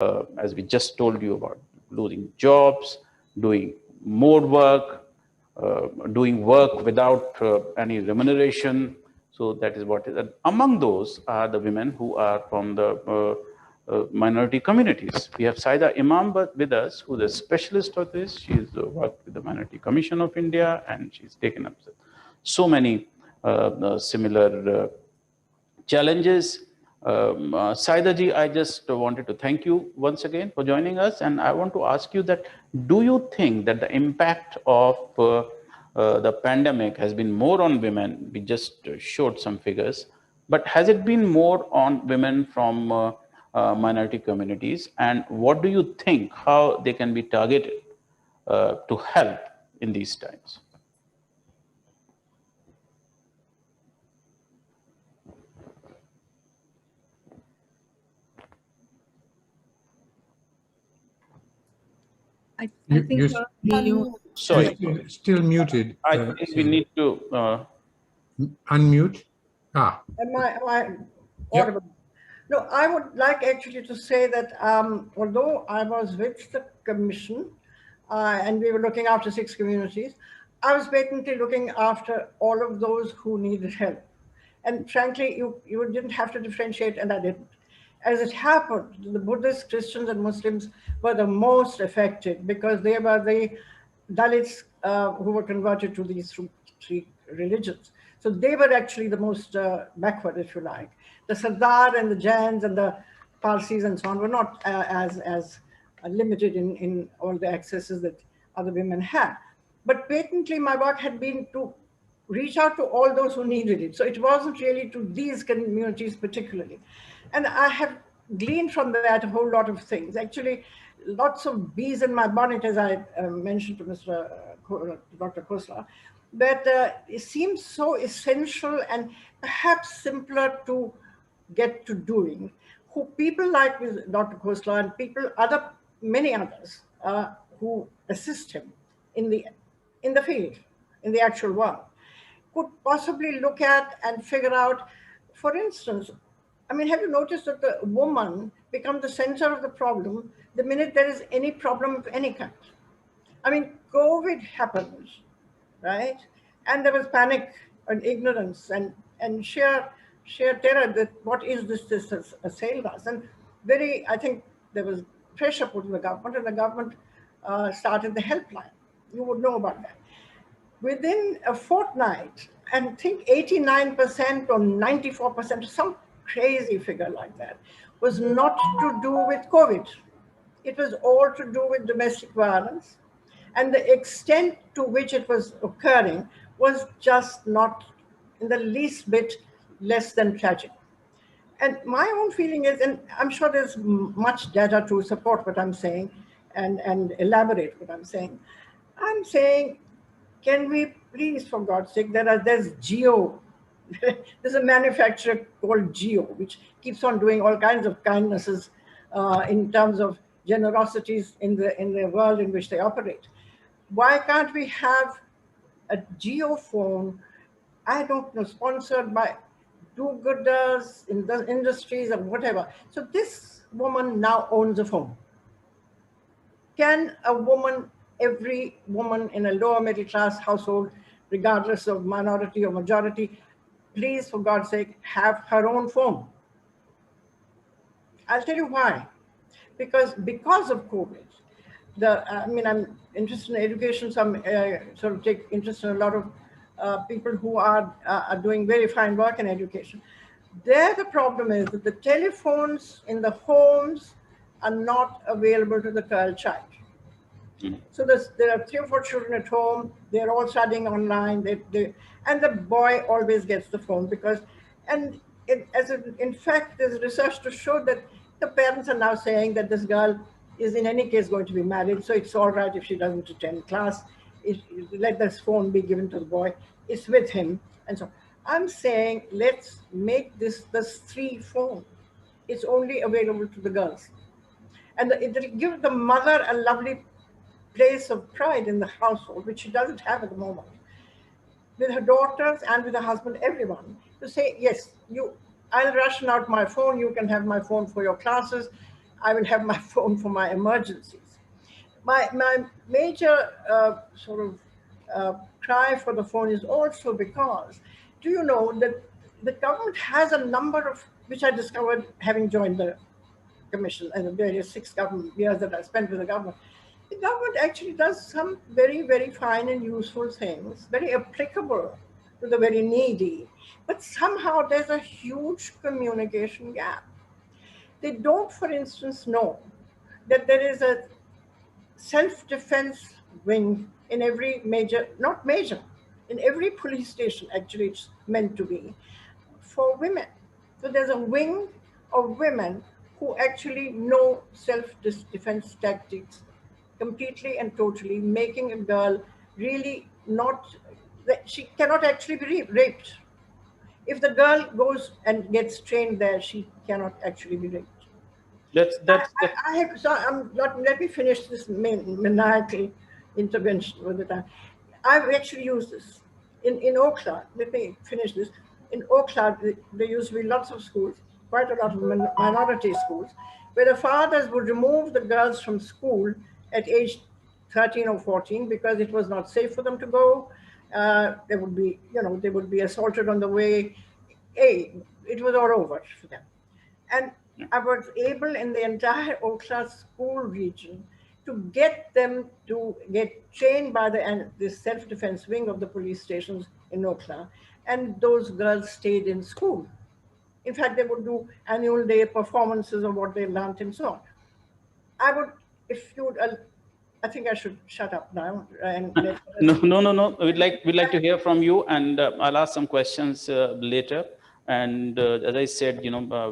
as we just told you about, losing jobs, doing more work, doing work without any remuneration. So that is what is. And among those are the women who are from the minority communities. We have Saida Imam with us, who is a specialist of this. She's worked with the Minority Commission of India, and she's taken up so many similar challenges. Saida ji, I just wanted to thank you once again for joining us, and I want to ask you that, do you think that the impact of the pandemic has been more on women? We just showed some figures, but has it been more on women from minority communities? And what do you think, how they can be targeted to help in these times? I think Sorry, still muted. I think we need to unmute. Am I audible? Yep. No, I would like actually to say that although I was with the commission and we were looking after 6 communities, I was patently looking after all of those who needed help. And frankly, you didn't have to differentiate, and I didn't. As it happened, the Buddhists, Christians, and Muslims were the most affected because they were the Dalits who were converted to these three religions. So they were actually the most backward, if you like. The Sardar and the Jains and the Parsis and so on were not as limited in all the accesses that other women had. But patently, my work had been to reach out to all those who needed it. So it wasn't really to these communities particularly. And I have gleaned from that a whole lot of things. Actually, lots of bees in my bonnet, as I mentioned to Dr. Khosla, that it seems so essential and perhaps simpler to get to doing. Who people like with Dr. Khosla and many others who assist him in the field, in the actual work, could possibly look at and figure out, for instance, I mean, have you noticed that the woman becomes the center of the problem the minute there is any problem of any kind? I mean, COVID happened, right? And there was panic and ignorance and sheer terror that what is this has assailed us. And I think there was pressure put on the government, and the government started the helpline. You would know about that. Within a fortnight, and I think 89% or 94%, some crazy figure like that, was not to do with COVID. It was all to do with domestic violence. And the extent to which it was occurring was just not in the least bit less than tragic. And my own feeling is, and I'm sure there's much data to support what I'm saying and elaborate what I'm saying. Can we please, for God's sake, there's Geo. There's a manufacturer called Geo, which keeps on doing all kinds of kindnesses in terms of generosities in the world in which they operate. Why can't we have a Geo phone, I don't know, sponsored by do-gooders in the industries or whatever? So this woman now owns a phone. Can every woman in a lower middle class household, regardless of minority or majority, please, for God's sake, have her own phone? I'll tell you why. Because of COVID, I'm interested in education, so I'm sort of take interest in a lot of people who are doing very fine work in education. There, the problem is that the telephones in the homes are not available to the child. So there are 3 or 4 children at home. They're all studying online. And the boy always gets the phone in fact, there's research to show that the parents are now saying that this girl is in any case going to be married, so it's all right if she doesn't attend class. Let this phone be given to the boy. It's with him, and so I'm saying let's make this 3 phone. It's only available to the girls, and it'll give the mother a lovely place of pride in the household, which she doesn't have at the moment, with her daughters and with her husband, everyone, to say, yes, I'll ration out my phone, you can have my phone for your classes, I will have my phone for my emergencies. My major sort of cry for the phone is also because, do you know that the government has a number of, which I discovered having joined the commission and the various 6 years that I spent with the government. The government actually does some very, very fine and useful things, very applicable to the very needy. But somehow there's a huge communication gap. They don't, for instance, know that there is a self-defense wing in every major, not major, in every police station, actually it's meant to be, for women. So there's a wing of women who actually know self-defense tactics completely and totally, making a girl really not, that she cannot actually be raped. If the girl goes and gets trained there, she cannot actually be raped. That's I have, so I'm not, let me finish this maniacal intervention with the time. I've actually used this in Oakland. Let me finish this. In Oakland, there used to be lots of schools, quite a lot of minority schools, where the fathers would remove the girls from school at age 13 or 14 because it was not safe for them to go. They would be, they would be assaulted on the way. Hey, it was all over for them. And I was able in the entire Oakland school region to get them to get trained by the self-defense wing of the police stations in Oakland. And those girls stayed in school. In fact, they would do annual day performances of what they learned and so on. I would, if you would, I think I should shut up now and let no, no, no, no. We'd like to hear from you, and I'll ask some questions later. And as I said, we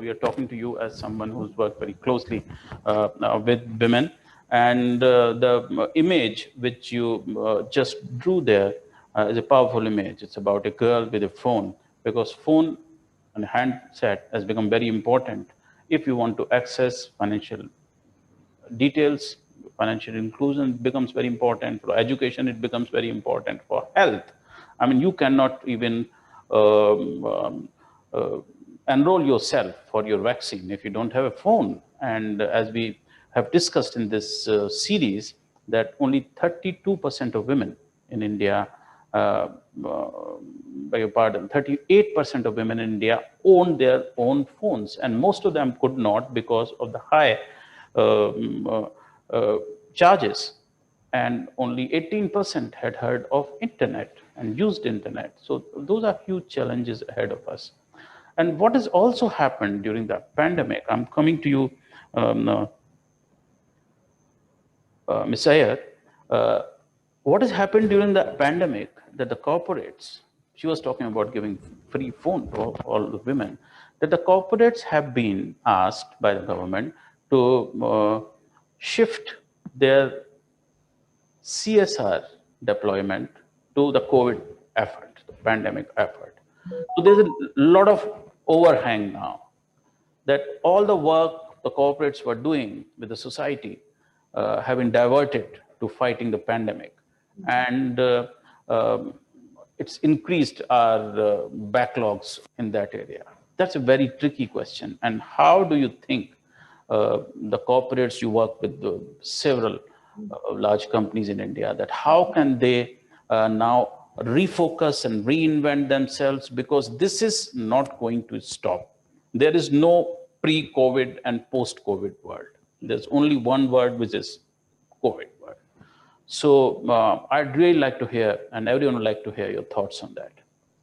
are talking to you as someone who's worked very closely with women, and the image which you just drew there is a powerful image. It's about a girl with a phone, because phone and handset has become very important if you want to access financial details. Financial inclusion becomes very important for education. It becomes very important for health. I mean, you cannot even um, um, uh, enroll yourself for your vaccine if you don't have a phone. And as we have discussed in this series, that only 32% of women in India, uh, uh, beg your pardon, 38% of women in India own their own phones, and most of them could not because of the high um, charges, and only 18% had heard of internet and used internet. So those are huge challenges ahead of us. And what has also happened during the pandemic, I'm coming to you, Ms. Iyer, uh, what has happened during the pandemic that the corporates, she was talking about giving free phone to all the women, that the corporates have been asked by the government to shift their CSR deployment to the COVID effort, the pandemic effort. So there's a lot of overhang now that all the work the corporates were doing with the society have been diverted to fighting the pandemic. And um, it's increased our backlogs in that area. That's a very tricky question. And how do you think the corporates, you work with several large companies in India, that how can they now refocus and reinvent themselves, because this is not going to stop. There is no pre-COVID and post-COVID world. There's only one word, which is COVID word. So I'd really like to hear, and everyone would like to hear your thoughts on that.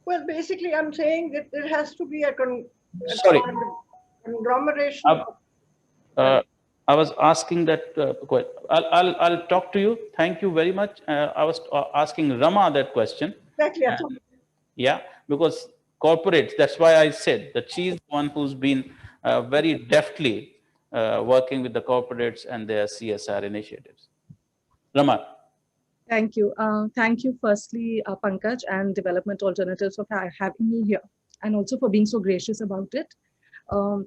Well, basically, I'm saying that there has to be a Sorry, conglomeration uh, of. uh, I was asking that. I'll talk to you. Thank you very much. I was asking Rama that question. Exactly. Yeah, because corporates, that's why I said that she's the one who's been very deftly working with the corporates and their CSR initiatives. Rama. Thank you. Thank you, firstly, Pankaj and Development Alternatives for having me here, and also for being so gracious about it. Um,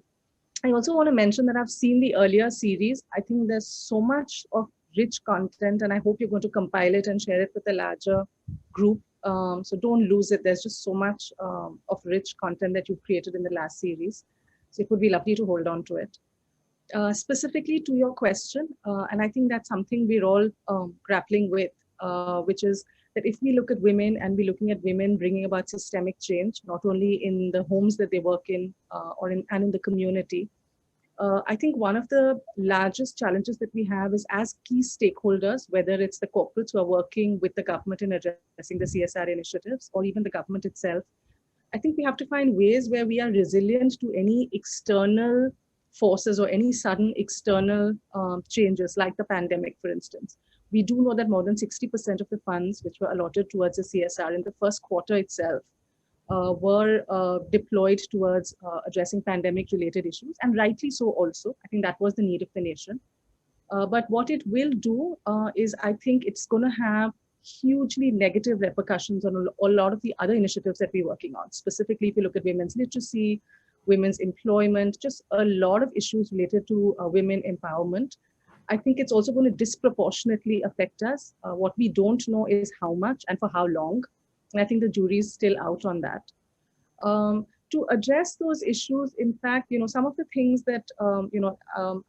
I also want to mention that I've seen the earlier series. I think there's so much of rich content, and I hope you're going to compile it and share it with a larger group. So don't lose it. There's just so much of rich content that you've created in the last series. So it would be lovely to hold on to it. Specifically to your question, and I think that's something we're all grappling with, which is that if we look at women and we're looking at women bringing about systemic change, not only in the homes that they work in and in the community, I think one of the largest challenges that we have is as key stakeholders, whether it's the corporates who are working with the government in addressing the CSR initiatives or even the government itself, I think we have to find ways where we are resilient to any external forces or any sudden external changes, like the pandemic, for instance. We do know that more than 60% of the funds which were allotted towards the CSR in the first quarter itself were deployed towards addressing pandemic-related issues, and rightly so also. I think that was the need of the nation. But what it will do is I think it's going to have hugely negative repercussions on a lot of the other initiatives that we're working on. Specifically, if you look at women's literacy, women's employment, just a lot of issues related to women empowerment. I think it's also going to disproportionately affect us. What we don't know is how much and for how long. And I think the jury is still out on that. To address those issues, in fact, some of the things that,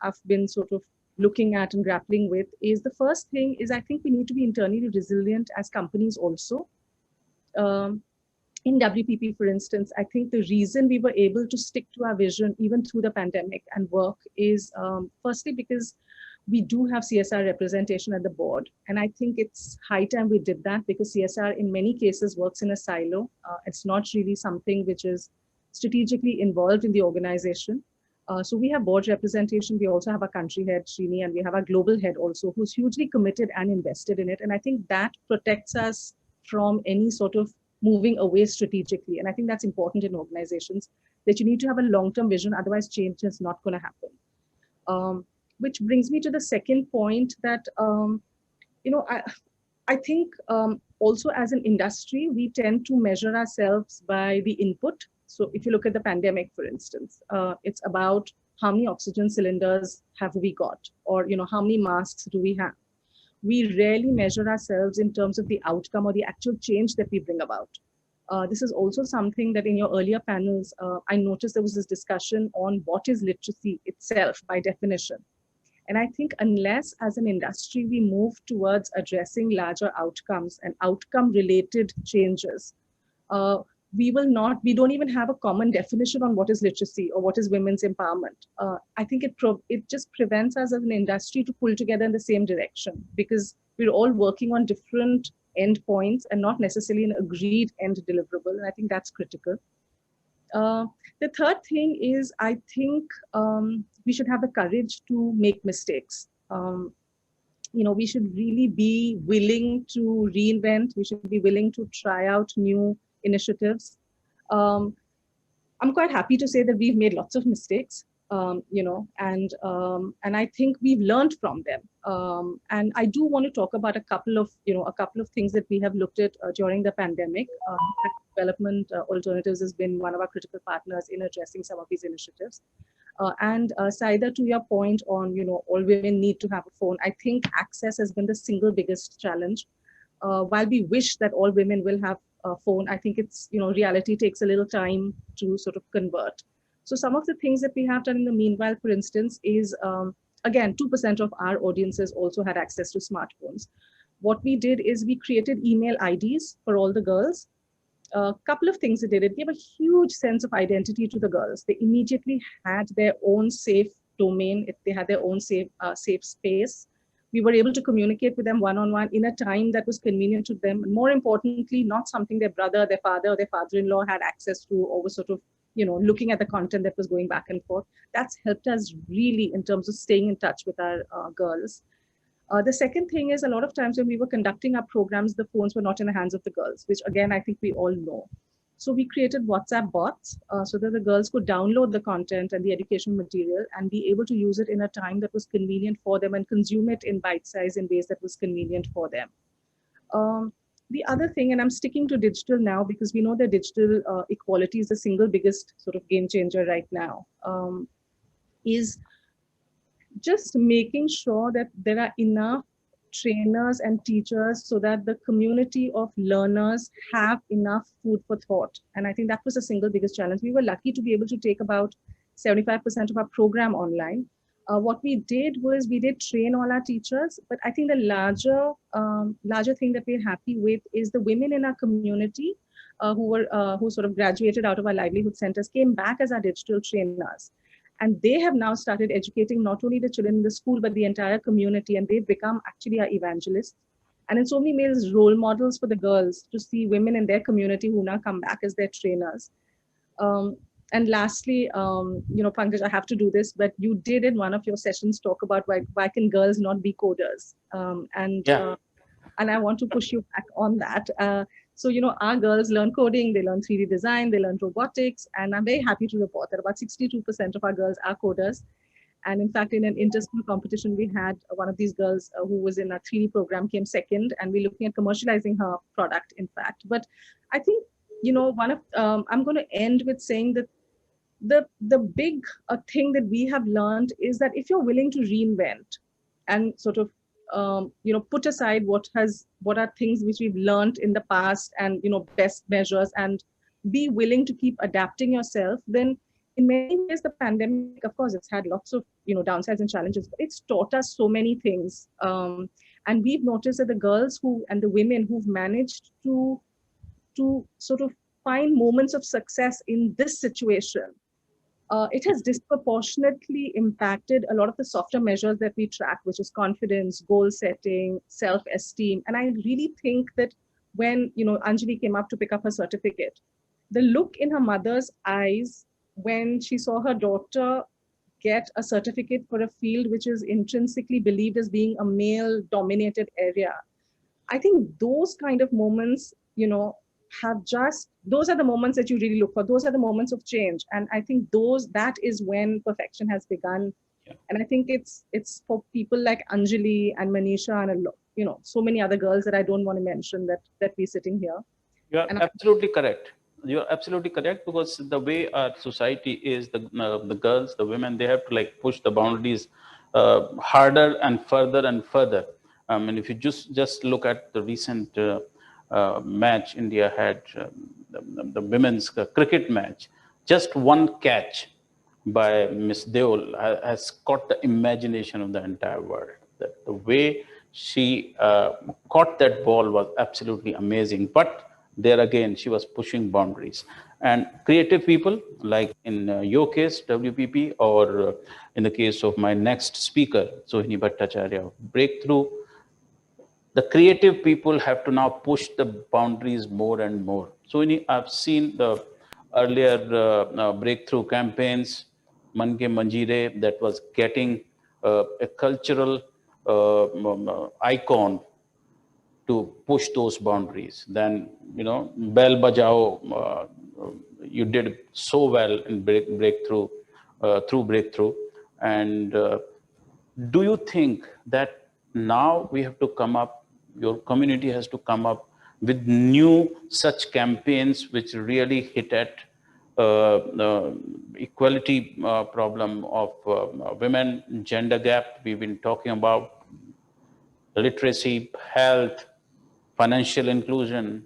I've been sort of looking at and grappling with is the first thing is I think we need to be internally resilient as companies also. In WPP, for instance, I think the reason we were able to stick to our vision even through the pandemic and work is firstly because we do have CSR representation at the board. And I think it's high time we did that because CSR in many cases works in a silo. It's not really something which is strategically involved in the organization. So we have board representation. We also have a country head, Srini, and we have a global head also who's hugely committed and invested in it. And I think that protects us from any sort of moving away strategically. And I think that's important in organizations, that you need to have a long-term vision, otherwise change is not going to happen. Which brings me to the second point that, I think also as an industry, we tend to measure ourselves by the input. So if you look at the pandemic, for instance, it's about how many oxygen cylinders have we got, or how many masks do we have. We rarely measure ourselves in terms of the outcome or the actual change that we bring about. This is also something that in your earlier panels, I noticed there was this discussion on what is literacy itself by definition. And I think unless as an industry, we move towards addressing larger outcomes and outcome related changes, we don't even have a common definition on what is literacy or what is women's empowerment. I think it just prevents us as an industry to pull together in the same direction because we're all working on different endpoints and not necessarily an agreed end deliverable. And I think that's critical. The third thing is, I think we should have the courage to make mistakes. We should really be willing to reinvent. We should be willing to try out new initiatives. I'm quite happy to say that we've made lots of mistakes, and I think we've learned from them. And I do want to talk about a couple of things that we have looked at during the pandemic. Development Alternatives has been one of our critical partners in addressing some of these initiatives. And Saida, to your point on, all women need to have a phone, I think access has been the single biggest challenge. While we wish that all women will have a phone, I think it's, reality takes a little time to sort of convert. So some of the things that we have done in the meanwhile, for instance, is, again, 2% of our audiences also had access to smartphones. What we did is we created email IDs for all the girls. A couple of things it did. It gave a huge sense of identity to the girls. They immediately had their own safe domain. They had their own safe space. We were able to communicate with them one-on-one in a time that was convenient to them. And more importantly, not something their brother, their father, or their father-in-law had access to, or was sort of, looking at the content that was going back and forth. That's helped us really in terms of staying in touch with our girls. The second thing is, a lot of times when we were conducting our programs, the phones were not in the hands of the girls, which again, I think we all know. So we created WhatsApp bots so that the girls could download the content and the education material and be able to use it in a time that was convenient for them and consume it in bite size in ways that was convenient for them. The other thing, and I'm sticking to digital now because we know that digital equality is the single biggest sort of game changer right now, is just making sure that there are enough trainers and teachers so that the community of learners have enough food for thought. And I think that was the single biggest challenge. We were lucky to be able to take about 75% of our program online. what we did was we did train all our teachers, but I think the larger thing that we're happy with is the women in our community who sort of graduated out of our livelihood centers came back as our digital trainers, and they have now started educating not only the children in the school but the entire community, and they've become actually our evangelists. And in so many ways, role models for the girls to see women in their community who now come back as their trainers. And lastly, Pankaj, I have to do this, but you did in one of your sessions talk about why can girls not be coders? And I want to push you back on that. So, our girls learn coding, they learn 3D design, they learn robotics, and I'm very happy to report that about 62% of our girls are coders. And in fact, in an inter-school competition, we had one of these girls who was in a 3D program came second, and we're looking at commercializing her product, in fact. But I think, I'm going to end with saying that the big thing that we have learned is that if you're willing to reinvent and sort of put aside what are things which we've learned in the past and best measures, and be willing to keep adapting yourself, then in many ways the pandemic, of course, it's had lots of downsides and challenges, but it's taught us so many things. And we've noticed that the girls and the women who've managed to sort of find moments of success in this situation, it has disproportionately impacted a lot of the softer measures that we track, which is confidence, goal setting, self-esteem. And I really think that when Anjali came up to pick up her certificate, the look in her mother's eyes when she saw her daughter get a certificate for a field which is intrinsically believed as being a male-dominated area, I think those kind of moments, those are the moments that you really look for. Those are the moments of change. And I think that is when perfection has begun. Yeah. And I think it's for people like Anjali and Manisha and so many other girls that I don't want to mention that we're sitting here. You are absolutely correct. You're absolutely correct, because the way our society is, the girls, the women, they have to push the boundaries harder and further. And if you just look at the recent match India had, the women's cricket match, just one catch by Miss Deol has caught the imagination of the entire world. That the way she caught that ball was absolutely amazing. But there again, she was pushing boundaries. And creative people, like in your case, WPP, or in the case of my next speaker, Sohini Bhattacharya, Breakthrough, the creative people have to now push the boundaries more and more. So I've seen the earlier breakthrough campaigns, Man Ke Manjeere, that was getting a cultural icon to push those boundaries. Then, Bell Bajao, you did so well in breakthrough, through breakthrough. And do you think that now we have to come up, your community has to come up with new such campaigns which really hit at equality problem of women, gender gap we've been talking about, literacy, health, financial inclusion,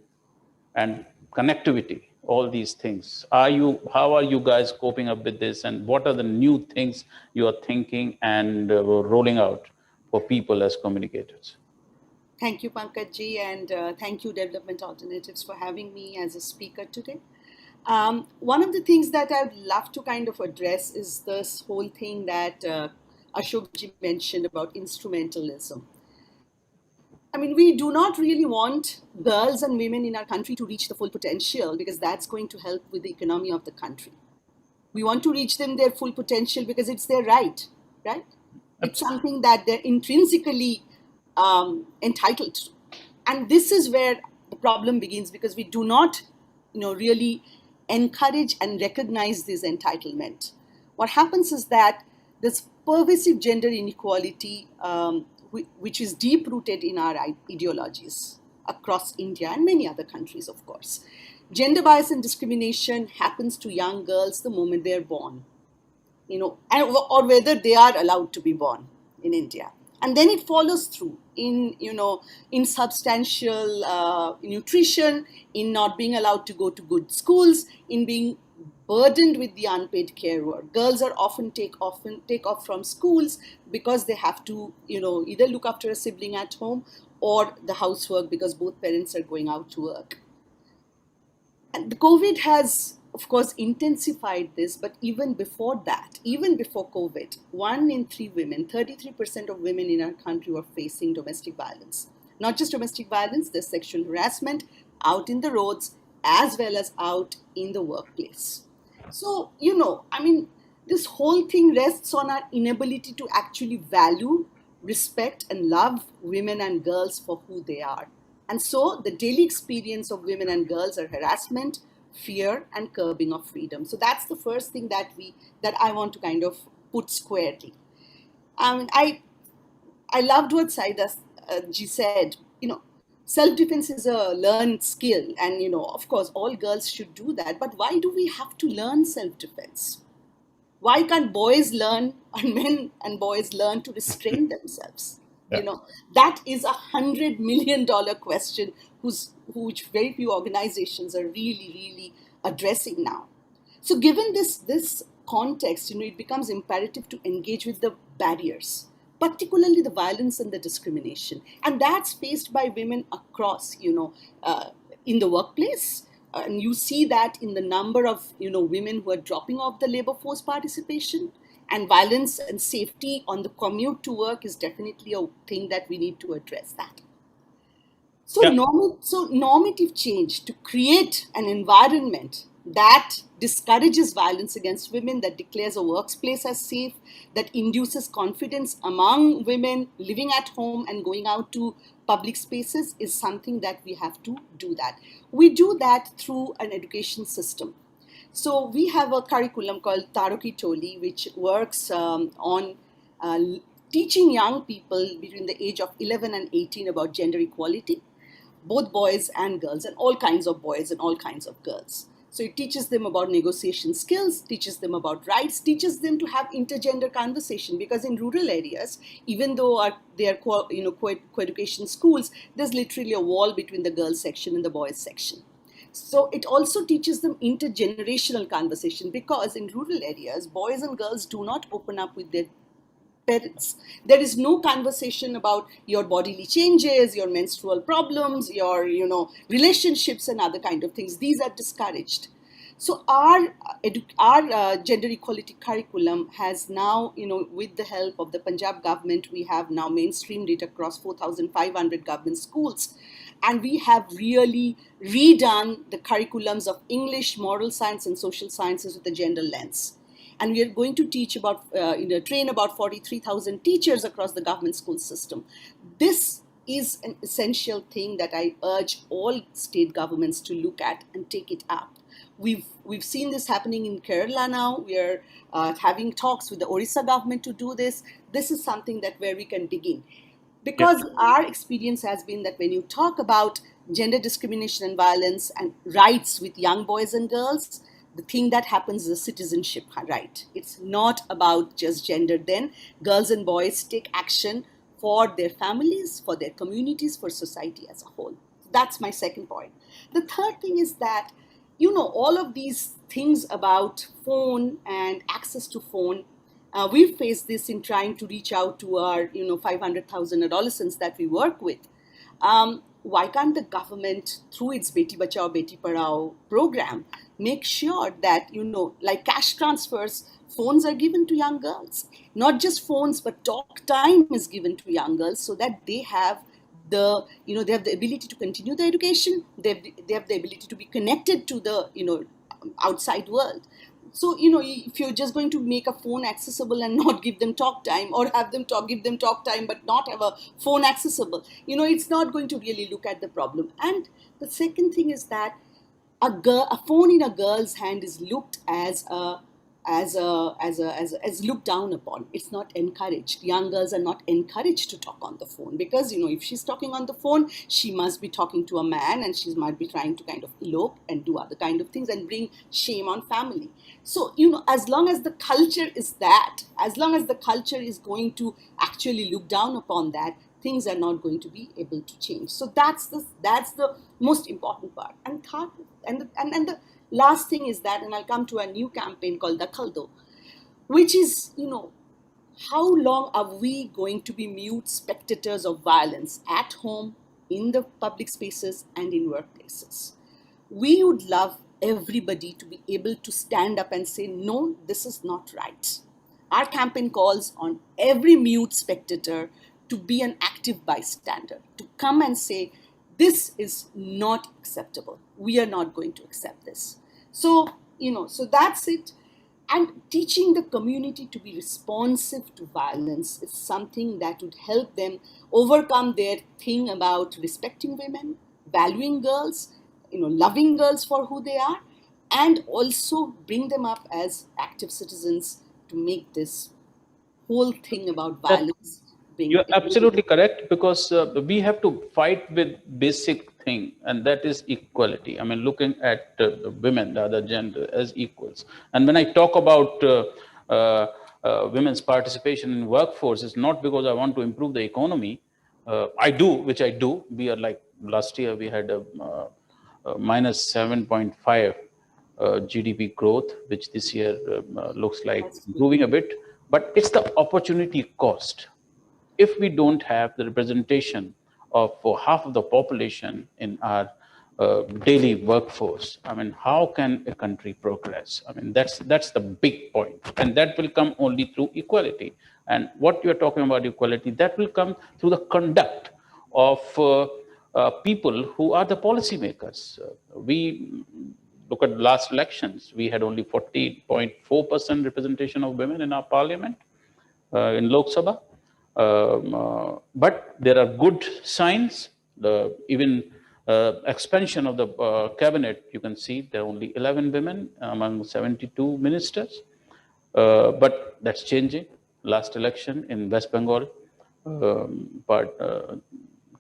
and connectivity, all these things. How are you guys coping up with this, and what are the new things you are thinking and rolling out for people as communicators? Thank you, Pankaj ji, and thank you, Development Alternatives, for having me as a speaker today. One of the things that I'd love to kind of address is this whole thing that Ashok ji mentioned about instrumentalism. I mean, we do not really want girls and women in our country to reach the full potential, because that's going to help with the economy of the country. We want to reach them their full potential because it's their right? It's something that they're intrinsically entitled to. And this is where the problem begins, because we do not, really encourage and recognize this entitlement. What happens is that this pervasive gender inequality, which is deep-rooted in our ideologies across India and many other countries, of course. Gender bias and discrimination happens to young girls the moment they're born, or whether they are allowed to be born in India. And then it follows through in substantial nutrition, in not being allowed to go to good schools, in being burdened with the unpaid care work. Girls are often take off from schools because they have to, either look after a sibling at home or the housework because both parents are going out to work. And the COVID has, of course, intensified this, but even before that, even before COVID, 1 in 3 women, 33% of women in our country were facing domestic violence. Not just domestic violence, there's sexual harassment out in the roads as well as out in the workplace. So, this whole thing rests on our inability to actually value, respect, and love women and girls for who they are. And so the daily experience of women and girls are harassment, fear, and curbing of freedom. So that's the first thing that I want to kind of put squarely. I loved what Saida ji said. Self-defense is a learned skill, and of course, all girls should do that. But why do we have to learn self-defense? Why can't boys learn, and men and boys learn to restrain themselves? Yeah. That is $100 million question which very few organizations are really, really addressing now. So given this context, it becomes imperative to engage with the barriers, particularly the violence and the discrimination. And that's faced by women across, in the workplace. And you see that in the number of, women who are dropping off the labor force participation. And violence and safety on the commute to work is definitely a thing that we need to address that. So, normative change to create an environment that discourages violence against women, that declares a workplace as safe, that induces confidence among women living at home and going out to public spaces is something that we have to do that. We do that through an education system. So we have a curriculum called Taroki Toli, which works on teaching young people between the age of 11 and 18 about gender equality, both boys and girls, and all kinds of boys and all kinds of girls. So it teaches them about negotiation skills, teaches them about rights, teaches them to have intergender conversation, because in rural areas, even though they are co-education schools, there's literally a wall between the girls section and the boys section. So it also teaches them intergenerational conversation, because in rural areas, boys and girls do not open up with their parents. There is no conversation about your bodily changes, your menstrual problems, your relationships and other kind of things. These are discouraged. So our gender equality curriculum has now, with the help of the Punjab government, we have now mainstreamed it across 4,500 government schools. And we have really redone the curriculums of English, moral science, and social sciences with a gender lens. And we are going to teach train about 43,000 teachers across the government school system. This is an essential thing that I urge all state governments to look at and take it up. We've seen this happening in Kerala now. We are having talks with the Orissa government to do this. This is something that where we can dig in. Because our experience has been that when you talk about gender discrimination and violence and rights with young boys and girls, the thing that happens is a citizenship right. It's not about just gender. Then girls and boys take action for their families, for their communities, for society as a whole. That's my second point. The third thing is that, all of these things about phone and access to phone, we've faced this in trying to reach out to our, 500,000 adolescents that we work with. Why can't the government, through its Beti Bachao, Beti Padhao program, make sure that, like cash transfers, phones are given to young girls? Not just phones, but talk time is given to young girls so that they have the ability to continue their education. They have the ability to be connected to the, outside world. So, if you're just going to make a phone accessible and not give them talk time, or give them talk time but not have a phone accessible, it's not going to really look at the problem. And the second thing is that a phone in a girl's hand is looked as looked down upon. It's not encouraged. Young girls are not encouraged to talk on the phone, because if she's talking on the phone, she must be talking to a man, and she might be trying to kind of elope and do other kind of things and bring shame on family. So as long as the culture is that, as long as the culture is going to actually look down upon that, things are not going to be able to change. So that's the most important part. And third, and the last thing is that, and I'll come to a new campaign called the Khaldo, which is, how long are we going to be mute spectators of violence at home, in the public spaces, and in workplaces? We would love everybody to be able to stand up and say, no, this is not right. Our campaign calls on every mute spectator to be an active bystander, to come and say, this is not acceptable. We are not going to accept this. So, so that's it. And teaching the community to be responsive to violence is something that would help them overcome their thing about respecting women, valuing girls, loving girls for who they are, and also bring them up as active citizens to make this whole thing about violence. You're absolutely correct, because we have to fight with basic thing, and that is equality. I mean, looking at women, the other gender, as equals. And when I talk about women's participation in workforce, it's not because I want to improve the economy. I do, which I do. We are like, last year we had a minus 7.5 GDP growth, which this year looks like improving a bit. But it's the opportunity cost. If we don't have the representation of for half of the population in our daily workforce, I mean, how can a country progress? I mean, that's the big point, and that will come only through equality. And what you're talking about equality, that will come through the conduct of people who are the policymakers. We look at the last elections, we had only 40.4% representation of women in our parliament, in Lok Sabha. But there are good signs. Even expansion of the cabinet, you can see there are only 11 women among 72 ministers. But that's changing. Last election in West Bengal, but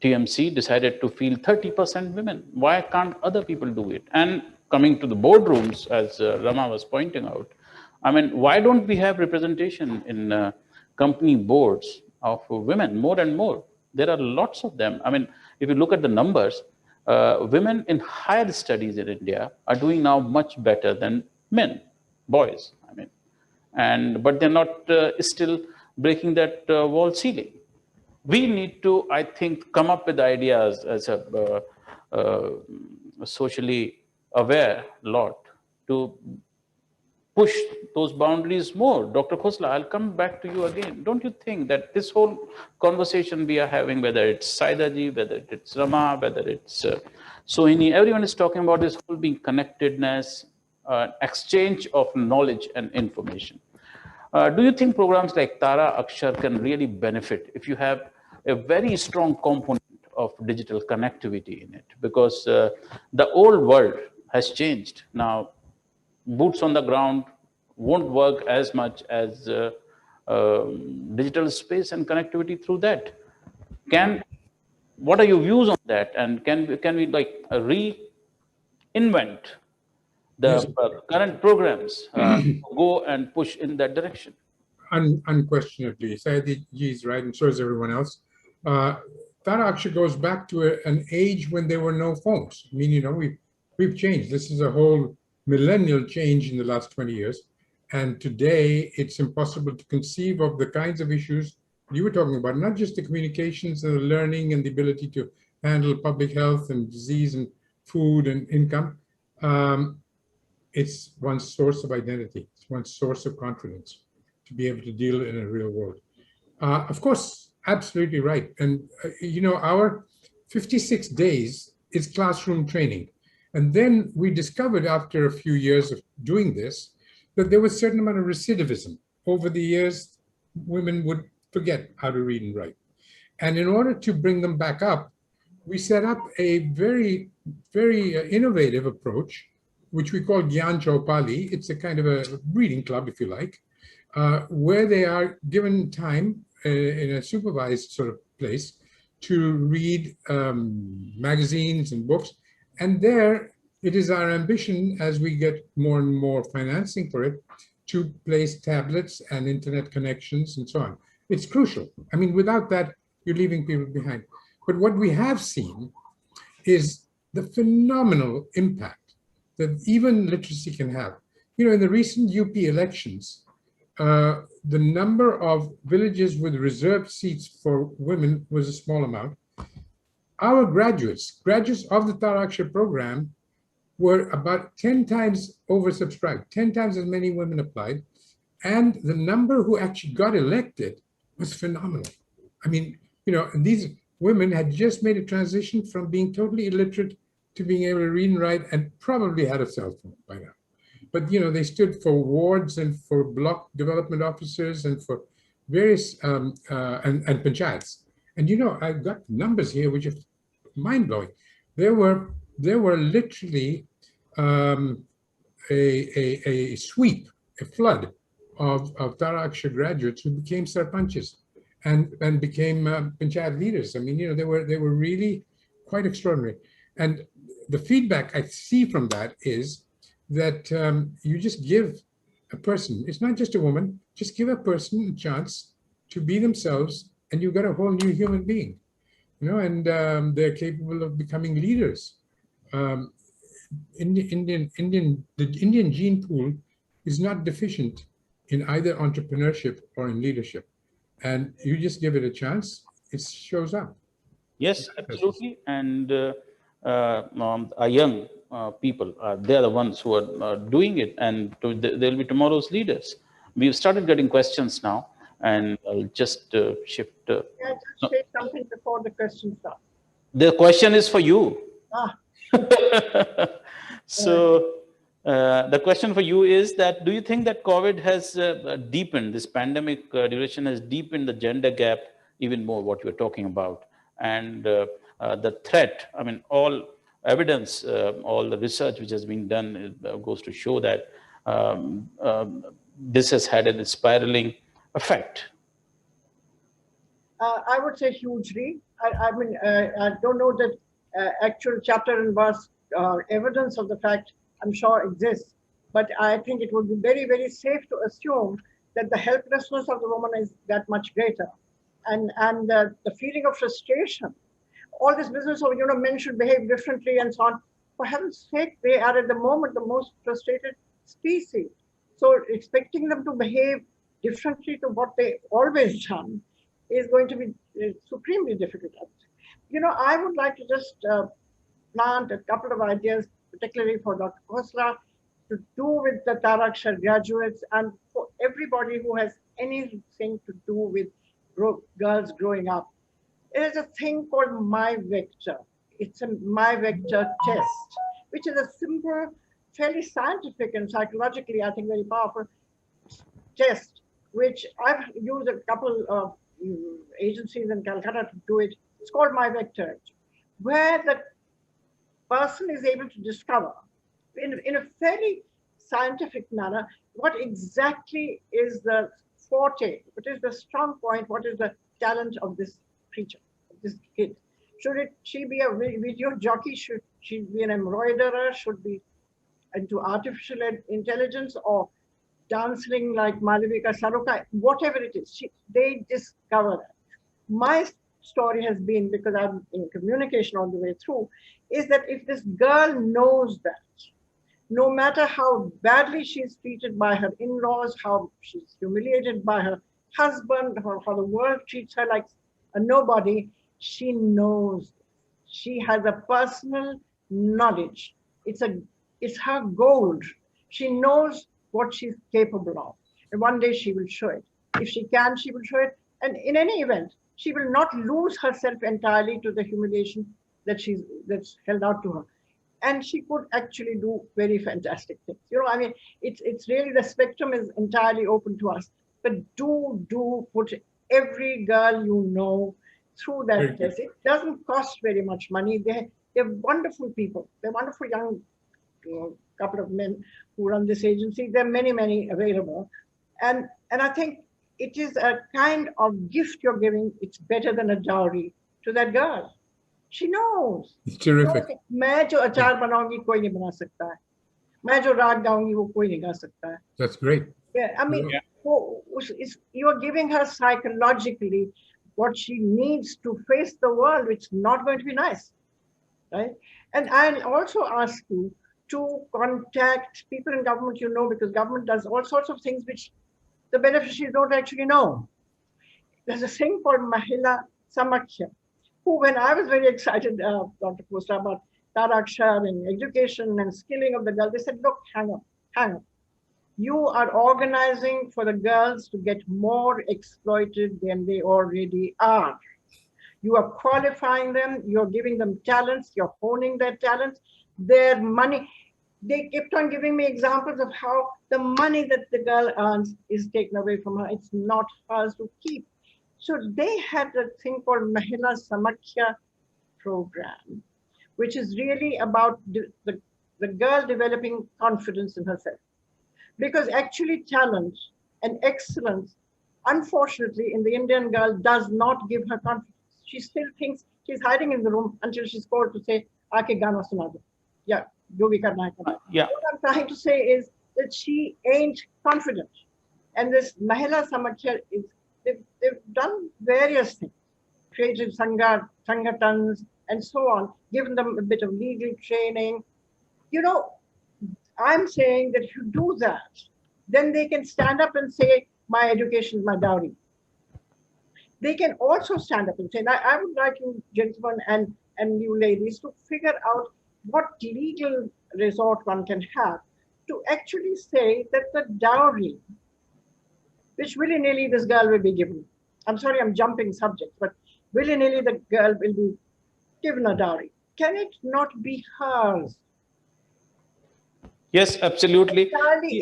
TMC decided to field 30% women. Why can't other people do it? And coming to the boardrooms, as Rama was pointing out, I mean, why don't we have representation in company boards of women more and more? There are lots of them. I mean, if you look at the numbers, women in higher studies in India are doing now much better than men, boys. I mean, but they're not still breaking that wall ceiling. We need to, I think, come up with ideas as a socially aware lot to push those boundaries more. Dr. Khosla, I'll come back to you again. Don't you think that this whole conversation we are having, whether it's Saidaji, whether it's Rama, whether it's Sohini, everyone is talking about this whole being connectedness, exchange of knowledge and information. Do you think programs like Tara Akshar can really benefit if you have a very strong component of digital connectivity in it? Because the old world has changed. Now, boots on the ground won't work as much as digital space and connectivity through that. What are your views on that? And can we like reinvent the current programs go and push in that direction? Unquestionably, Sayedi is right, and so is everyone else. That actually goes back to an age when there were no phones. I mean, we've changed. This is a whole millennial change in the last 20 years. And today, it's impossible to conceive of the kinds of issues you were talking about, not just the communications and the learning and the ability to handle public health and disease and food and income. It's one source of identity. It's one source of confidence to be able to deal in a real world. Of course, absolutely right. And, our 56 days is classroom training. And then we discovered after a few years of doing this, that there was a certain amount of recidivism. Over the years, women would forget how to read and write. And in order to bring them back up, we set up a very, very innovative approach, which we call Gyan Chaupali. It's a kind of a reading club, if you like, where they are given time in a supervised sort of place to read magazines and books. And there, it is our ambition, as we get more and more financing for it, to place tablets and internet connections and so on. It's crucial. I mean, without that, you're leaving people behind. But what we have seen is the phenomenal impact that even literacy can have. You know, in the recent UP elections, the number of villages with reserved seats for women was a small amount. Our graduates of the Taraksha program were about 10 times oversubscribed, 10 times as many women applied. And the number who actually got elected was phenomenal. I mean, you know, and these women had just made a transition from being totally illiterate to being able to read and write, and probably had a cell phone by now. But, you know, they stood for wards and for block development officers and for various, and panchayats. And, you know, I've got numbers here which are mind-blowing. There were literally a sweep, a flood of Taraksha graduates who became sarpanches and became panchayat leaders. I mean, you know, they were really quite extraordinary. And the feedback I see from that is that you just give a person, it's not just a woman, just give a person a chance to be themselves, and you've got a whole new human being, you know, and they're capable of becoming leaders. The Indian gene pool is not deficient in either entrepreneurship or in leadership. And you just give it a chance, it shows up. Yes, absolutely. And our young people, they're the ones who are doing it, and they'll be tomorrow's leaders. We've started getting questions now, and I'll just shift. Yeah, just say something before the question starts. The question is for you. Ah. So the question for you is that, do you think that COVID has deepened, this pandemic duration has deepened the gender gap even more, what you're talking about? And the threat, I mean, all evidence, all the research which has been done goes to show that this has had a spiraling effect. I would say hugely. I mean, I don't know that actual chapter and verse evidence of the fact, I'm sure, exists. But I think it would be very, very safe to assume that the helplessness of the woman is that much greater. And the feeling of frustration, all this business of, you know, men should behave differently and so on. For heaven's sake, they are at the moment the most frustrated species. So expecting them to behave differently to what they always done is going to be supremely difficult. You know, I would like to just plant a couple of ideas, particularly for Dr. Khosla, to do with the Taraksha graduates and for everybody who has anything to do with girls growing up. There is a thing called My Vector. It's a My Vector test, which is a simple, fairly scientific and psychologically, I think, very powerful test, which I've used a couple of agencies in Calcutta to do it. It's called My Vector, where the person is able to discover in a fairly scientific manner what exactly is the forte, what is the strong point, what is the talent of this creature, of this kid. Should she be a video jockey? Should she be an embroiderer? Should be into artificial intelligence or dancing like Malavika Sarukai? Whatever it is, they discover that. My story has been, because I'm in communication all the way through, is that if this girl knows that, no matter how badly she's treated by her in-laws, how she's humiliated by her husband, or how the world treats her like a nobody, she knows. She has a personal knowledge. It's her gold. She knows what she's capable of. And one day she will show it. If she can, she will show it. And in any event, she will not lose herself entirely to the humiliation that's held out to her. And she could actually do very fantastic things. You know, I mean, it's really, the spectrum is entirely open to us. But do put every girl you know through that test. It doesn't cost very much money. They're wonderful people. They're wonderful young couple of men who run this agency. There are many, many available. And I think it is a kind of gift you're giving. It's better than a dowry to that girl. She knows. It's terrific. मैं जो अचार बनाऊंगी कोई नहीं बना सकता है. मैं जो राग गाऊंगी वो कोई नहीं गा सकता है. That's great. Yeah, I mean, you are giving her psychologically what she needs to face the world, which is not going to be nice, right? And I'll also ask you to contact people in government, because government does all sorts of things which the beneficiaries don't actually know. There's a thing called Mahila Samakhya, who, when I was very excited, Dr. Kosta, about Tarakshar and education and skilling of the girls, they said, look, hang on. You are organizing for the girls to get more exploited than they already are. You are qualifying them, you're giving them talents, you're honing their talents, their money. They kept on giving me examples of how the money that the girl earns is taken away from her. It's not hers to keep. So they had a thing called Mahila Samakhya program, which is really about the girl developing confidence in herself. Because actually talent and excellence, unfortunately, in the Indian girl does not give her confidence. She still thinks she's hiding in the room until she's called to say, Aake gana suna do. Yeah, jo bhi karna hai karna. Yeah. What I'm trying to say is that she ain't confident. And this Mahila Samakhya is, they've done various things, created sangatans and so on, given them a bit of legal training. I'm saying that if you do that, then they can stand up and say, my education is my dowry. They can also stand up and say, I would like you gentlemen and you ladies to figure out what legal resort one can have to actually say that the dowry, which willy-nilly this girl will be given. I'm sorry, I'm jumping subjects, but willy-nilly the girl will be given a dowry. Can it not be hers? Yes, absolutely.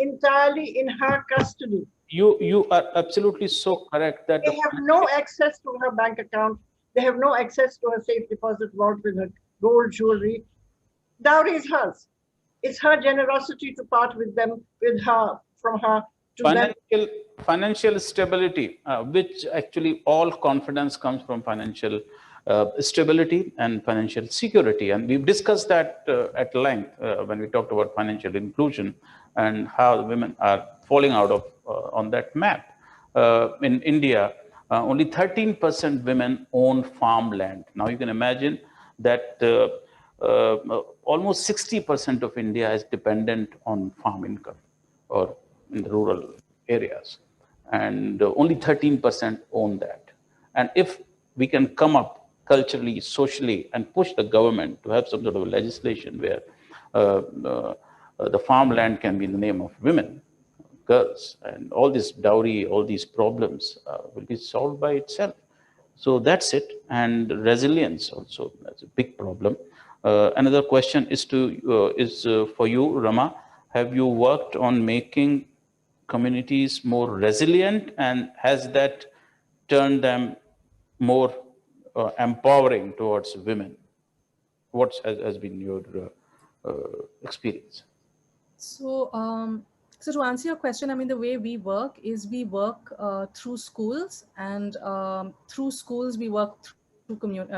Entirely in her custody. You are absolutely so correct that they have no access to her bank account. They have no access to her safe deposit vault with her gold jewelry. Dowry is hers. It's her generosity to part with them, from her to financial stability, which actually all confidence comes from financial stability and financial security. And we've discussed that at length when we talked about financial inclusion and how women are falling out of on that map. In India, only 13% women own farmland. Now you can imagine that almost 60% of India is dependent on farm income or in the rural areas. And only 13% own that. And if we can come up culturally, socially, and push the government to have some sort of legislation where the farmland can be in the name of women, girls, and all this dowry, all these problems will be solved by itself. So that's it. And resilience also, that's a big problem. Another question is for you, Rama. Have you worked on making communities more resilient, and has that turned them more empowering towards women? What has been your experience? So to answer your question, I mean, the way we work is we work through schools, and through schools we work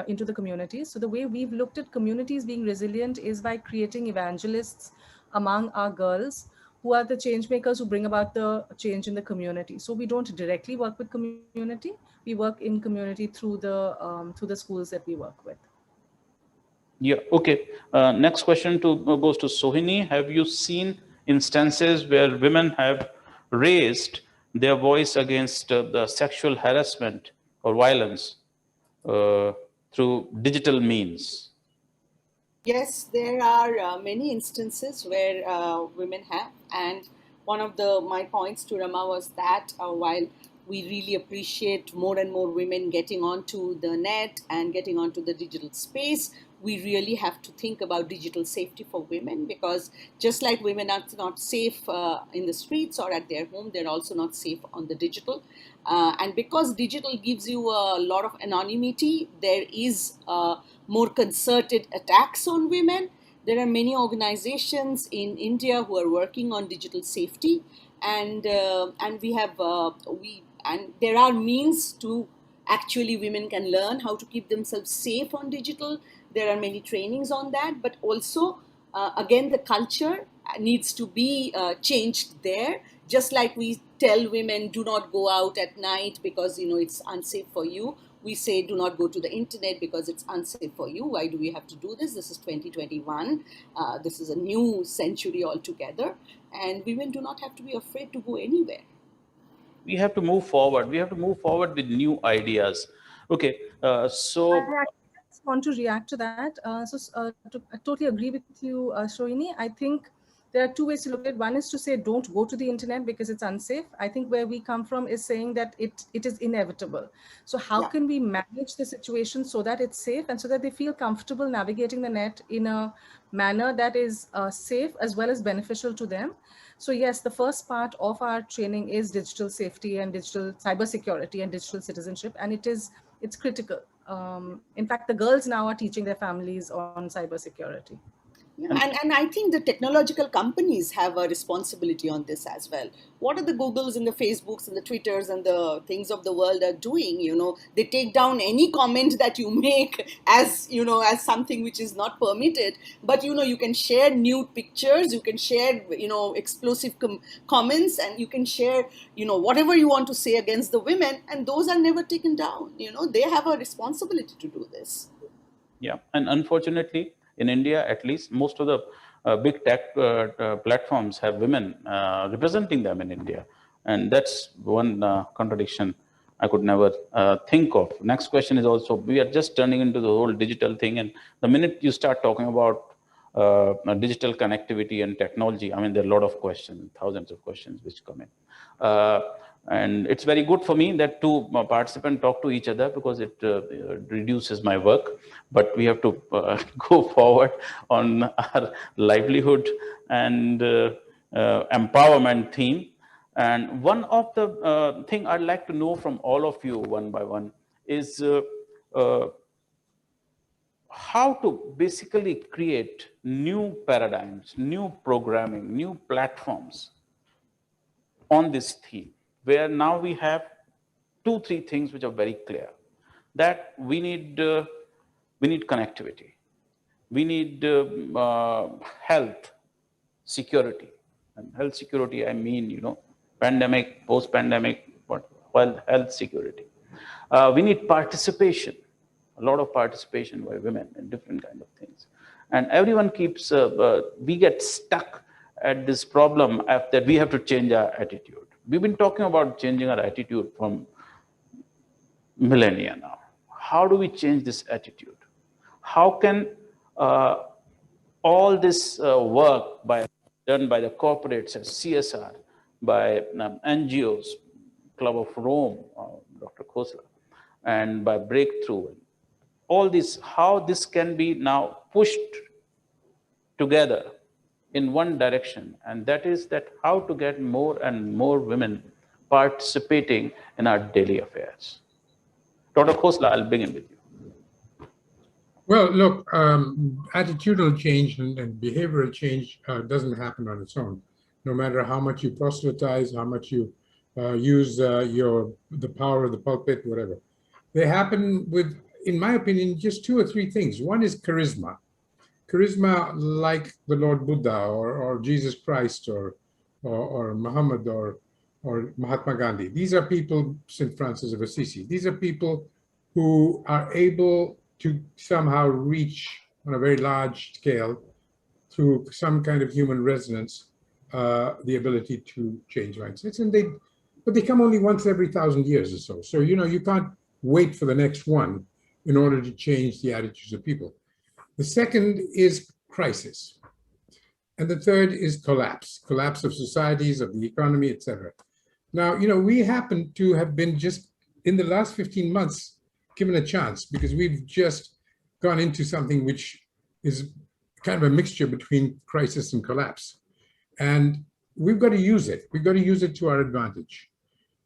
into the communities. So the way we've looked at communities being resilient is by creating evangelists among our girls who are the change makers who bring about the change in the community. So we don't directly work with community, we work in community through the schools that we work with. Yeah, okay. Next question goes to Sohini. Have you seen instances where women have raised their voice against the sexual harassment or violence through digital means? Yes, there are many instances where women have, and one of my points to Rama was that while we really appreciate more and more women getting onto the net and getting onto the digital space, we really have to think about digital safety for women, because just like women are not safe in the streets or at their home, they're also not safe on the digital. And because digital gives you a lot of anonymity, there is more concerted attacks on women. There are many organizations in India who are working on digital safety, and there are means to actually women can learn how to keep themselves safe on digital. There are many trainings on that, but also again the culture needs to be changed there. Just like we tell women do not go out at night because it's unsafe for you, we say do not go to the internet because it's unsafe for you. Why do we have to do this? This is 2021. This is a new century altogether, and women do not have to be afraid to go anywhere. We have to move forward. We have to move forward with new ideas. Okay, so I just want to react to that. I totally agree with you, Shroini. I think there are two ways to look at it. One is to say, don't go to the internet because it's unsafe. I think where we come from is saying that it is inevitable. So how can we manage the situation so that it's safe and so that they feel comfortable navigating the net in a manner that is safe as well as beneficial to them? So yes, the first part of our training is digital safety and digital cybersecurity and digital citizenship, and it's critical. In fact, the girls now are teaching their families on cybersecurity. Yeah, and I think the technological companies have a responsibility on this as well. What are the Googles and the Facebooks and the Twitters and the things of the world are doing? They take down any comment that you make as, as something which is not permitted. But, you can share nude pictures, you can share, explosive comments, and you can share, whatever you want to say against the women. And those are never taken down. They have a responsibility to do this. Yeah, and unfortunately, in India, at least, most of the big tech platforms have women representing them in India. And that's one contradiction I could never think of. Next question is also, we are just turning into the whole digital thing. And the minute you start talking about digital connectivity and technology, I mean, there are a lot of questions, thousands of questions which come in. And it's very good for me that two participants talk to each other because it reduces my work. But we have to go forward on our livelihood and empowerment theme. And one of the thing I'd like to know from all of you one by one is how to basically create new paradigms, new programming, new platforms on this theme, where now we have 2-3 things which are very clear. That we need connectivity, we need health security, and health security I mean pandemic, post-pandemic, health security. We need participation, a lot of participation by women in different kind of things, and everyone keeps we get stuck at this problem that we have to change our attitude. We've been talking about changing our attitude from millennia now. How do we change this attitude? How can all this work done by the corporates as CSR, by NGOs, Club of Rome, Dr. Khosla, and by Breakthrough, all this, how this can be now pushed together in one direction, and that is that how to get more and more women participating in our daily affairs. Dr. Khosla, I'll begin with you. Well, look, attitudinal change and behavioral change doesn't happen on its own. No matter how much you proselytize, how much you use the power of the pulpit, whatever. They happen with, in my opinion, just 2 or 3 things. One is charisma. Charisma like the Lord Buddha or Jesus Christ or Muhammad or Mahatma Gandhi. These are people, St. Francis of Assisi. These are people who are able to somehow reach on a very large scale through some kind of human resonance, the ability to change mindsets. But they come only once every 1,000 years or so. So, you can't wait for the next one in order to change the attitudes of people. The second is crisis. And the third is collapse of societies, of the economy, etc. Now, we happen to have been just in the last 15 months given a chance because we've just gone into something which is kind of a mixture between crisis and collapse. And we've got to use it. We've got to use it to our advantage.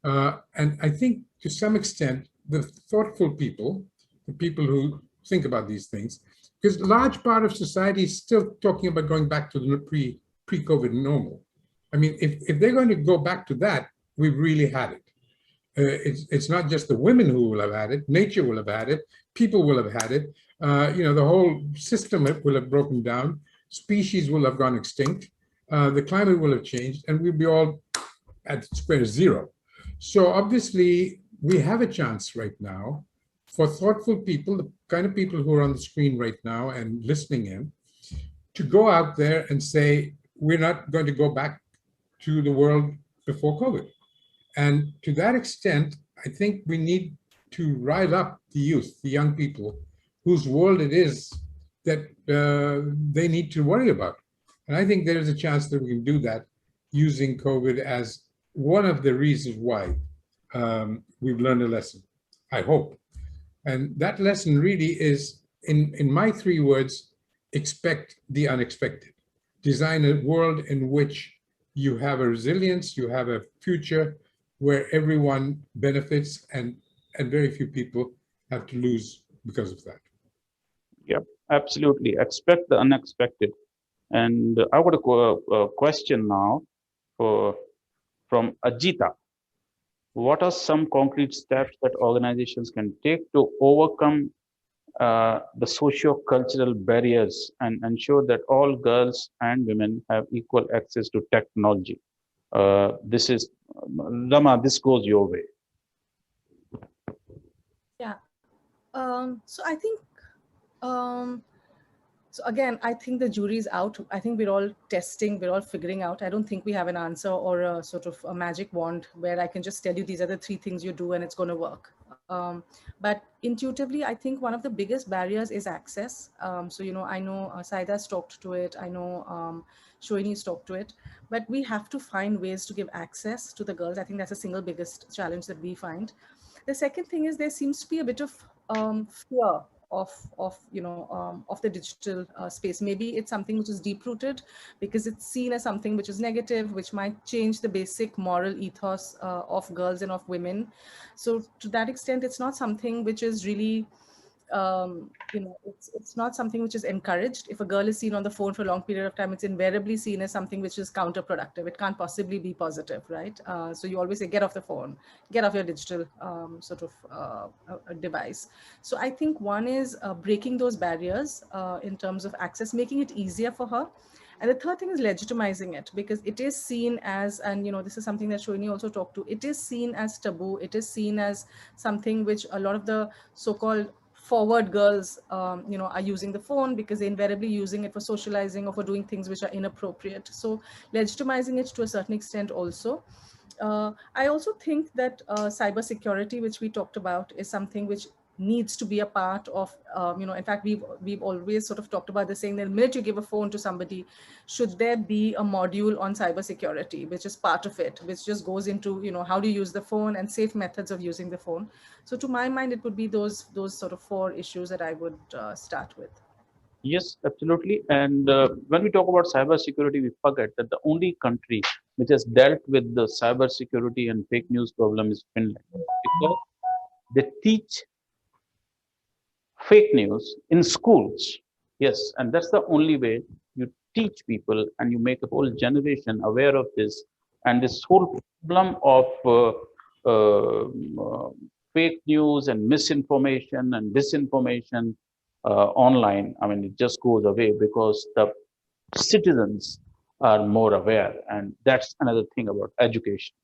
And I think to some extent, the thoughtful people, the people who think about these things, because a large part of society is still talking about going back to the pre-COVID normal. I mean, if they're going to go back to that, we've really had it. It's not just the women who will have had it, nature will have had it, people will have had it, the whole system will have broken down, species will have gone extinct, the climate will have changed, and we'll be all at square zero. So obviously, we have a chance right now for thoughtful people, the kind of people who are on the screen right now and listening in, to go out there and say, we're not going to go back to the world before COVID. And to that extent, I think we need to rile up the youth, the young people, whose world it is that they need to worry about. And I think there is a chance that we can do that using COVID as one of the reasons why we've learned a lesson, I hope. And that lesson really is, in my 3 words, expect the unexpected. Design a world in which you have a resilience, you have a future where everyone benefits and very few people have to lose because of that. Yep, absolutely. Expect the unexpected. And I got a question now from Ajita. What are some concrete steps that organizations can take to overcome the socio-cultural barriers and ensure that all girls and women have equal access to technology? This is, Rama, this goes your way. Yeah. So I think, so again, I think the jury's out. I think we're all testing, we're all figuring out. I don't think we have an answer or a sort of a magic wand where I can just tell you these are the 3 things you do and it's going to work. But intuitively, I think one of the biggest barriers is access. So, I know Saida's talked to it. I know Shoini's talked to it. But we have to find ways to give access to the girls. I think that's the single biggest challenge that we find. The second thing is there seems to be a bit of fear of the digital space. Maybe it's something which is deep rooted because it's seen as something which is negative, which might change the basic moral ethos of girls and of women. So to that extent, it's not something which is really it's not something which is encouraged. If a girl is seen on the phone for a long period of time, it's invariably seen as something which is counterproductive. It can't possibly be positive, right? So you always say, get off the phone, get off your digital device. So I think one is breaking those barriers in terms of access, making it easier for her. And the third thing is legitimizing it, because it is seen as, and this is something that Shoini also talked to, it is seen as taboo. It is seen as something which a lot of the so-called forward girls, are using the phone because they're invariably using it for socializing or for doing things which are inappropriate. So legitimizing it to a certain extent also. I also think that cybersecurity, which we talked about, is something which needs to be a part of, in fact, we've always sort of talked about this, saying that the minute you give a phone to somebody, should there be a module on cybersecurity, which is part of it, which just goes into, how do you use the phone and safe methods of using the phone. So to my mind, it would be those sort of 4 issues that I would start with. Yes, absolutely. And when we talk about cybersecurity, we forget that the only country which has dealt with the cybersecurity and fake news problem is Finland, because they teach fake news in schools. Yes, and that's the only way you teach people and you make a whole generation aware of this. And this whole problem of fake news and misinformation and disinformation online, I mean, it just goes away because the citizens are more aware. And that's another thing about education.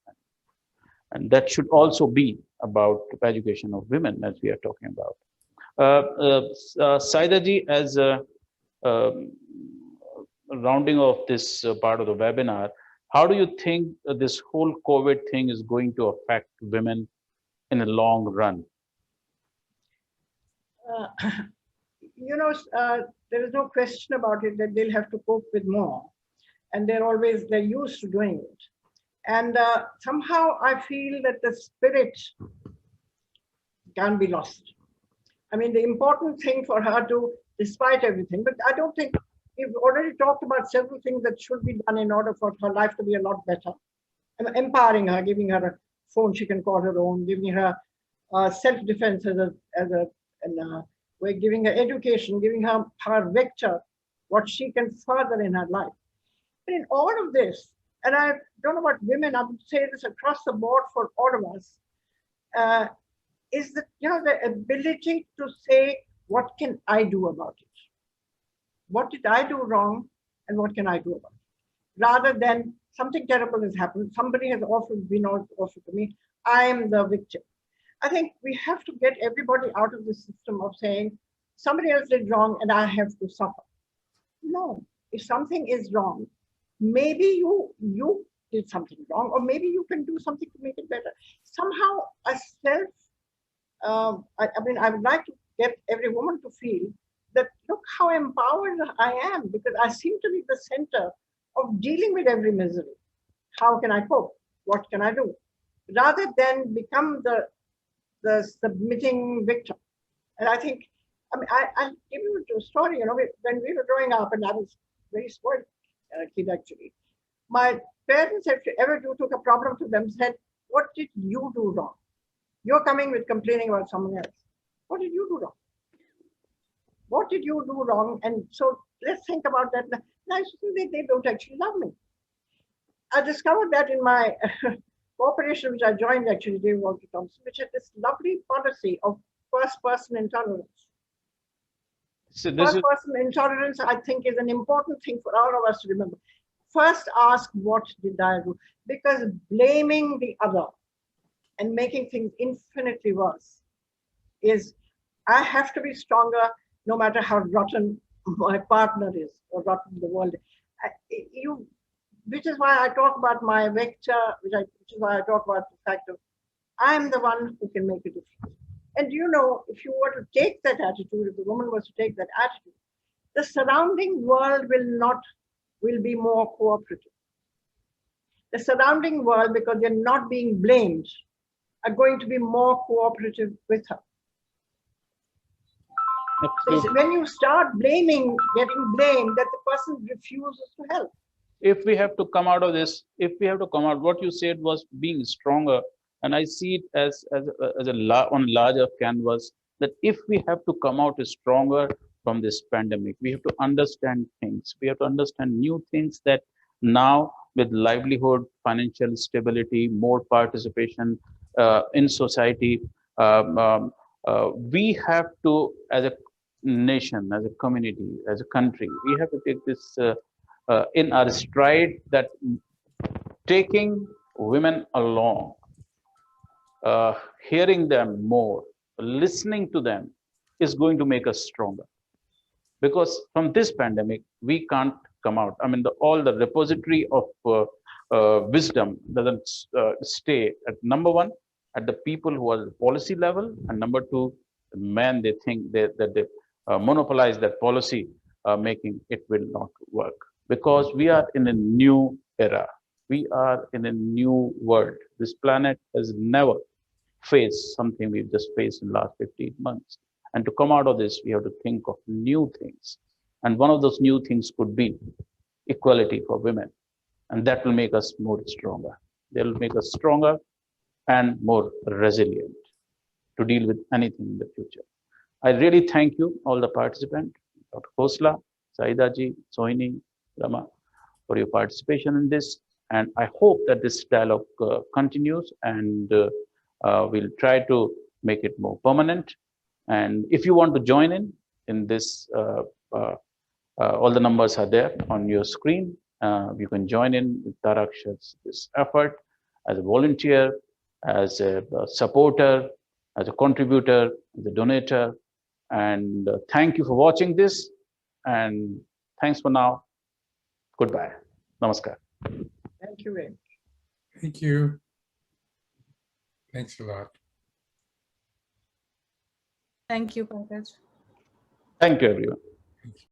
And that should also be about education of women, as we are talking about. Saidaji, as rounding off this part of the webinar, how do you think this whole COVID thing is going to affect women in the long run? There is no question about it that they'll have to cope with more. And they're used to doing it. And somehow I feel that the spirit can't be lost. I mean, the important thing for her to, despite everything, but I don't think, we've already talked about several things that should be done in order for her life to be a lot better. And empowering her, giving her a phone she can call her own, giving her self-defense we're giving her education, giving her vector, what she can further in her life. But in all of this, and I don't know about women, I would say this across the board for all of us, is that, the ability to say, what can I do about it? What did I do wrong and what can I do about it? Rather than something terrible has happened, somebody has been offered to me, I am the victim. I think we have to get everybody out of the system of saying somebody else did wrong and I have to suffer. No, if something is wrong, maybe you did something wrong, or maybe you can do something to make it better. Somehow, a self. I mean, I would like to get every woman to feel that look how empowered I am, because I seem to be the center of dealing with every misery. How can I cope? What can I do? Rather than become the submitting victim. And I think, I mean, I'll give you a story. You know, when we were growing up, and I was very spoiled kid actually. My parents, if you ever do took a problem to them, said, "What did you do wrong? You're coming with complaining about someone else. What did you do wrong? What did you do wrong?" And so let's think about that. Now, they don't actually love me. I discovered that in my corporation, which I joined actually, Dave Walter Thompson, which had this lovely policy of first person intolerance. So First person intolerance, I think, is an important thing for all of us to remember. First ask, what did I do? Because blaming the other and making things infinitely worse is, I have to be stronger no matter how rotten my partner is or rotten the world. Which is why I talk about my vector, which is why I talk about the fact of I'm the one who can make a difference. And you know, if you were to take that attitude, if the woman was to take that attitude, the surrounding world will be more cooperative. The surrounding world, because they're not being blamed, are going to be more cooperative with her. So when you start getting blamed, that the person refuses to help. If we have to come out of this, what you said was being stronger, and I see it as on larger canvas, that if we have to come out stronger from this pandemic, we have to understand things. We have to understand new things, that now with livelihood, financial stability, more participation in society, we have to, as a nation, as a community, as a country, we have to take this in our stride, that taking women along, hearing them more, listening to them, is going to make us stronger. Because from this pandemic, we can't come out. I mean, all the repository of wisdom doesn't stay at number one, at the people who are at policy level, and number two, the men, they think that they monopolize that policy making. It will not work, because we are in a new era. We are in a new world. This planet has never faced something we've just faced in the last 15 months. And to come out of this, we have to think of new things. And one of those new things could be equality for women. And that will make us more stronger. They will make us stronger and more resilient to deal with anything in the future. I really thank you, all the participants, Dr. Khosla, Saida ji, Sohini, Rama, for your participation in this. And I hope that this dialogue continues, and we'll try to make it more permanent. And if you want to join in this, all the numbers are there on your screen. You can join in with Taraksha's this effort as a volunteer, as a supporter, as a contributor, as a donator. And thank you for watching this. And thanks for now. Goodbye. Namaskar. Thank you very much. Thank you. Thanks a lot. Thank you, Pankaj. Thank you, everyone. Thank you.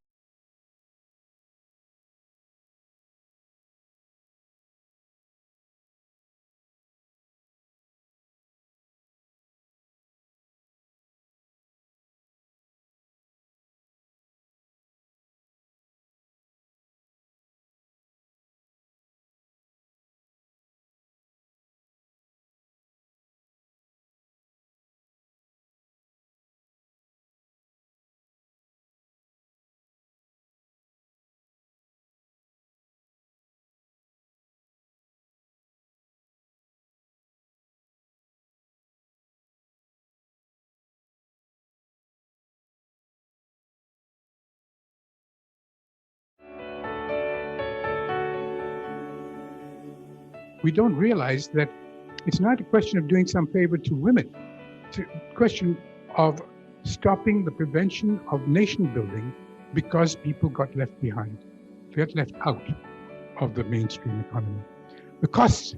We don't realize that it's not a question of doing some favor to women. question of stopping the prevention of nation building because people got left behind, got left out of the mainstream economy. The costs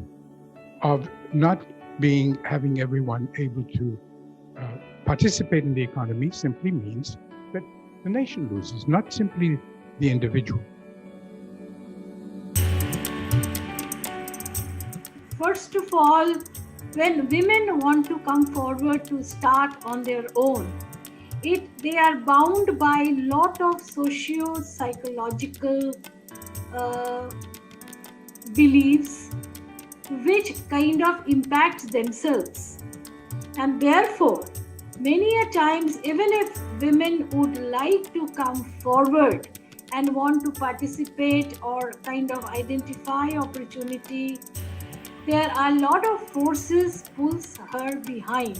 of not having everyone able to participate in the economy simply means that the nation loses, not simply the individual. First of all, when women want to come forward to start on their own, they are bound by a lot of socio-psychological beliefs which kind of impacts themselves. And therefore, many a times, even if women would like to come forward and want to participate or kind of identify opportunity, there are a lot of forces pulls her behind.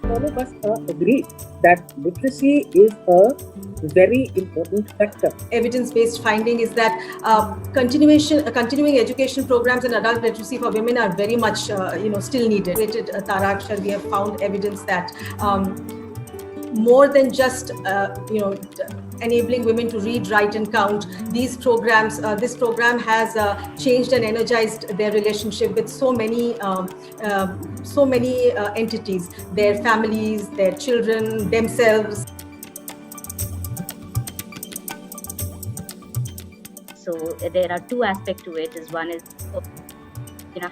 All of us agree that literacy is a very important factor. Evidence-based finding is that continuing education programs in adult literacy for women are very much still needed. Related Tarakshar, we have found evidence that more than just enabling women to read, write, and count, this program has changed and energized their relationship with so many entities, their families, their children, themselves. So there are two aspects to it. One is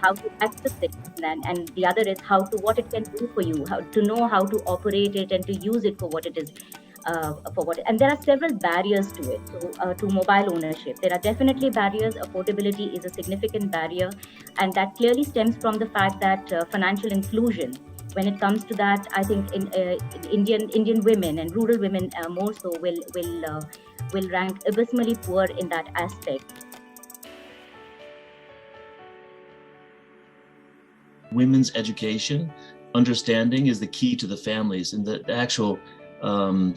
how to access it, and the other is what it can do for you, how to know how to operate it and to use it for what it is. And there are several barriers to it. So to mobile ownership, there are definitely barriers. Affordability is a significant barrier, and that clearly stems from the fact that financial inclusion, when it comes to that, I think Indian women and rural women more so will rank abysmally poor in that aspect. Women's education, understanding is the key to the families and the actual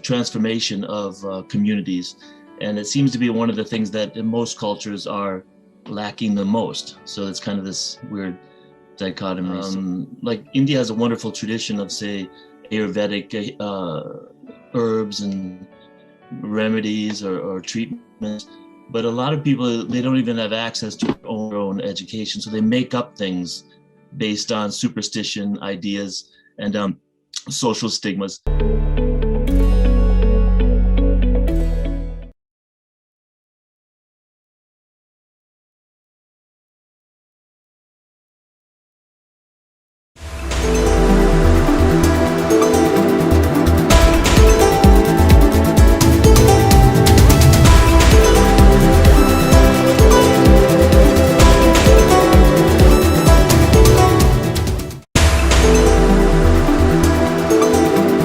transformation of communities. And it seems to be one of the things that in most cultures are lacking the most. So it's kind of this weird dichotomy. Like India has a wonderful tradition of, say, Ayurvedic herbs and remedies or treatments. But a lot of people, they don't even have access to their own education. So they make up things based on superstition, ideas, and social stigmas.